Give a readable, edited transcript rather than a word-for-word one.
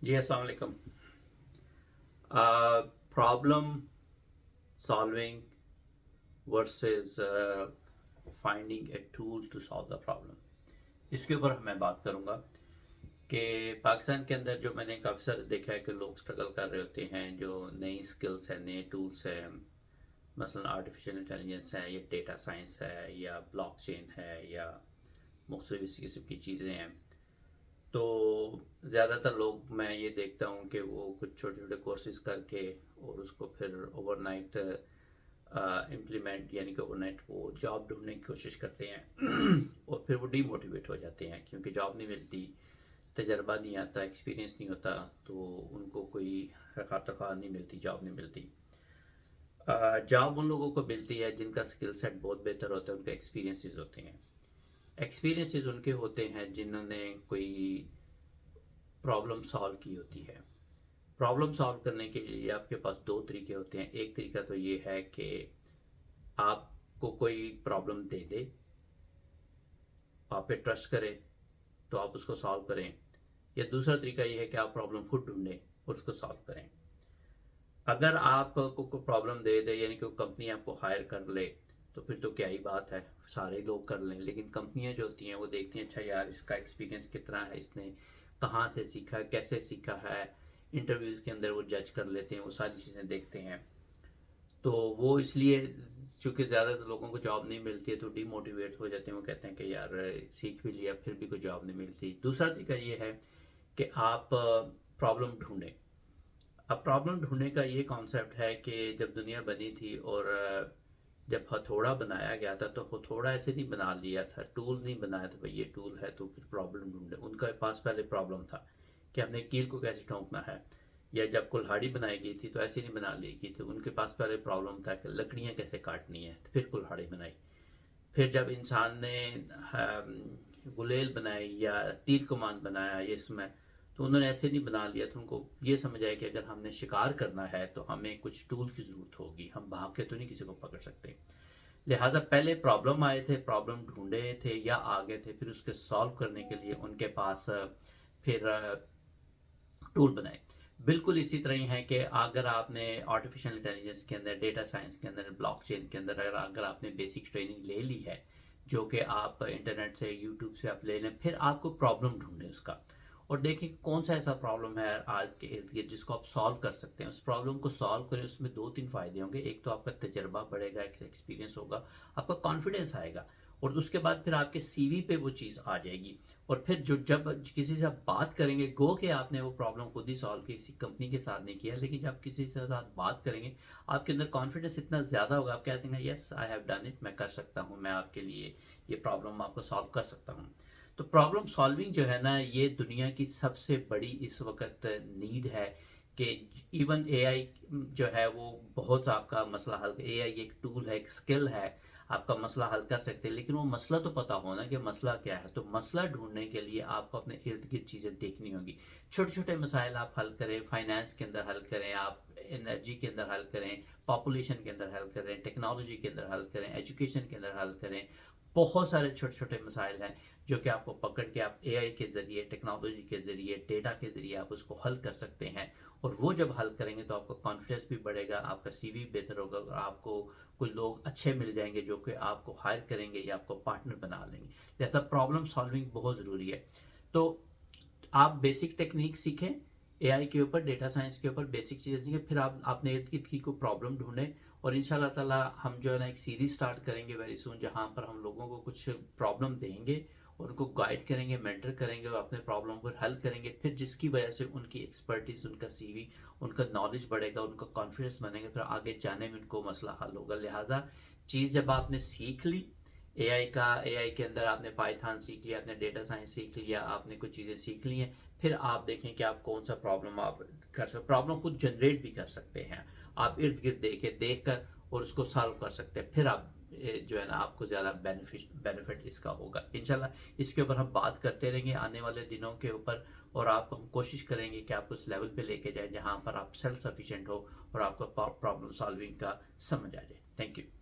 जी अस्सलाम वालेकुम। Problem solving versus finding a tool to solve the problem, इसके ऊपर मैं बात करूँगा कि पाकिस्तान के अंदर जो मैंने काफ़ी सारे देखा है कि लोग स्ट्रगल कर रहे होते हैं, जो नई स्किल्स हैं, नए टूल्स हैं, मसलन आर्टिफिशियल इंटेलिजेंस है या डेटा साइंस है या ब्लॉकचेन है या मुख्तलिफ इस किस्म की चीज़ें हैं। तो ज़्यादातर लोग मैं ये देखता हूँ कि वो कुछ छोटे छोटे कोर्सेज करके और उसको फिर ओवरनाइट इम्प्लीमेंट यानी कि ओवरनाइट वो जॉब ढूंढने की कोशिश करते हैं और फिर वो डीमोटिवेट हो जाते हैं क्योंकि जॉब नहीं मिलती, तजर्बा नहीं आता, एक्सपीरियंस नहीं होता, तो उनको कोई खातर ख्वाह नहीं मिलती, जॉब नहीं मिलती। जॉब उन लोगों को मिलती है जिनका स्किल सेट बहुत बेहतर होता है, उनके एक्सपीरियंसेस होते हैं। एक्सपीरियंसेस उनके होते हैं जिन्होंने कोई प्रॉब्लम सॉल्व की होती है। प्रॉब्लम सॉल्व करने के लिए आपके पास दो तरीके होते हैं। एक तरीका तो ये है कि आपको कोई प्रॉब्लम दे दे, आप पे ट्रस्ट करे तो आप उसको सॉल्व करें, या दूसरा तरीका ये है कि आप प्रॉब्लम खुद ढूंढें और उसको सॉल्व करें। अगर आपको कोई प्रॉब्लम दे दे यानी कि कंपनी आपको हायर कर ले तो फिर तो क्या ही बात है, सारे लोग कर लें। लेकिन कंपनियां जो होती हैं वो देखती हैं अच्छा यार इसका एक्सपीरियंस कितना है, इसने कहाँ से सीखा, कैसे सीखा है, इंटरव्यूज़ के अंदर वो जज कर लेते हैं, वो सारी चीज़ें देखते हैं। तो वो इसलिए चूँकि ज़्यादातर लोगों को जॉब नहीं मिलती है तो डीमोटिवेट हो जाते हैं। वो कहते हैं कि यार सीख भी लिया फिर भी कोई जॉब नहीं मिलती। दूसरा तरीका ये है कि आप प्रॉब्लम ढूंढें। अब प्रॉब्लम ढूंढने का ये कॉन्सेप्ट है कि जब दुनिया बनी थी और जब हथौड़ा बनाया गया था तो हथौड़ा ऐसे नहीं बना लिया था, टूल नहीं बनाया था भाई ये टूल है तो फिर प्रॉब्लम ढूंढे। उनके पास पहले प्रॉब्लम था कि हमने कील को कैसे ठोंकना है। या जब कुल्हाड़ी बनाई गई थी तो ऐसे नहीं बना ली गई थी, उनके पास पहले प्रॉब्लम था कि लकड़ियाँ कैसे काटनी है, तो फिर कुल्हाड़ी बनाई। फिर जब इंसान ने गुलेल बनाई या तीर कमान बनाया ये इसमें, तो उन्होंने ऐसे नहीं बना लिया था। उनको ये समझ आया कि अगर हमने शिकार करना है तो हमें कुछ टूल की ज़रूरत होगी, हम भाग के तो नहीं किसी को पकड़ सकते। लिहाजा पहले प्रॉब्लम आए थे, प्रॉब्लम ढूंढे थे या आ गए थे, फिर उसके सॉल्व करने के लिए उनके पास फिर टूल बनाए। बिल्कुल इसी तरह ही है कि अगर आपने आर्टिफिशियल इंटेलिजेंस के अंदर, डेटा साइंस के अंदर, ब्लॉकचेन के अंदर अगर आपने बेसिक ट्रेनिंग ले ली है, जो कि आप इंटरनेट से, यूट्यूब से आप ले लें, फिर आपको प्रॉब्लम ढूंढें उसका और देखें कौन सा ऐसा प्रॉब्लम है आज के इर्द गिर्द जिसको आप सॉल्व कर सकते हैं। उस प्रॉब्लम को सॉल्व करें, उसमें दो तीन फायदे होंगे। एक तो आपका तजर्बा बढ़ेगा, एक एक्सपीरियंस होगा, आपका कॉन्फिडेंस आएगा, और उसके बाद फिर आपके सीवी पे वो चीज़ आ जाएगी। और फिर जो जब किसी से आप बात करेंगे, गो कि आपने वो प्रॉब्लम खुद ही सॉल्व की, किसी कंपनी के साथ नहीं किया, लेकिन जब किसी से साथ बात करेंगे आपके अंदर कॉन्फिडेंस इतना ज़्यादा होगा, आप कहते हैं yes I have done it, मैं कर सकता हूँ, मैं आपके लिए ये प्रॉब्लम आपको सॉल्व कर सकता हूँ। तो प्रॉब्लम सॉल्विंग जो है ना, ये दुनिया की सबसे बड़ी इस वक्त नीड है कि इवन एआई जो है वो बहुत आपका मसला हल, एआई एक टूल है, एक स्किल है, आपका मसला हल कर सकते हैं। लेकिन वो मसला तो पता होना कि मसला क्या है। तो मसला ढूंढने के लिए आपको अपने इर्द गिर्द चीज़ें देखनी होगी। छोटे छोटे मसाइल आप हल करें, फाइनेंस के अंदर हल करें, आप एनर्जी के अंदर हल करें, पॉपुलेशन के अंदर हल करें, टेक्नोलॉजी के अंदर हल करें, एजुकेशन के अंदर हल करें। बहुत सारे छोटे छोटे मसाइल हैं जो कि आपको पकड़ के आप एआई के ज़रिए, टेक्नोलॉजी के ज़रिए, डेटा के ज़रिए आप उसको हल कर सकते हैं। और वो जब हल करेंगे तो आपका कॉन्फिडेंस भी बढ़ेगा, आपका सीवी बेहतर होगा, और आपको कोई लोग अच्छे मिल जाएंगे जो कि आपको हायर करेंगे या आपको पार्टनर बना लेंगे। लिहाजा प्रॉब्लम सॉल्विंग बहुत ज़रूरी है। तो आप बेसिक टेक्निक सीखें, एआई के ऊपर, डेटा साइंस के ऊपर बेसिक चीज़ें सीखें, फिर आप अपने इर्द गिर्द की कोई प्रॉब्लम ढूंढें। और इंशाल्लाह ताला हम जो है ना एक सीरीज स्टार्ट करेंगे वेरी सुन, जहाँ पर हम लोगों को कुछ प्रॉब्लम देंगे, उनको गाइड करेंगे, मेंटर करेंगे और अपने प्रॉब्लम को हल करेंगे। फिर जिसकी वजह से उनकी एक्सपर्टीज, उनका सीवी, उनका नॉलेज बढ़ेगा, उनका कॉन्फिडेंस बनेगा, फिर आगे जाने में उनको मसला हल होगा। लिहाजा चीज़ जब आपने सीख ली एआई के अंदर, आपने पाइथन सीख लिया, आपने डेटा साइंस सीख लिया, आपने कुछ चीज़ें सीख ली हैं, फिर आप देखें कि आप कौन सा प्रॉब्लम आप कर सकते, प्रॉब्लम खुद जनरेट भी कर सकते हैं आप इर्द गिर्द देख कर और उसको सॉल्व कर सकते हैं। फिर आप जो है ना आपको ज़्यादा बेनिफिट इसका होगा इंशाल्लाह। इसके ऊपर हम बात करते रहेंगे आने वाले दिनों के ऊपर, और आपको हम कोशिश करेंगे कि आपको उस लेवल पे लेके जाए जहाँ पर आप सेल्फ सफिशिएंट हो और आपको प्रॉब्लम सॉल्विंग का समझ आ जाए। Thank you.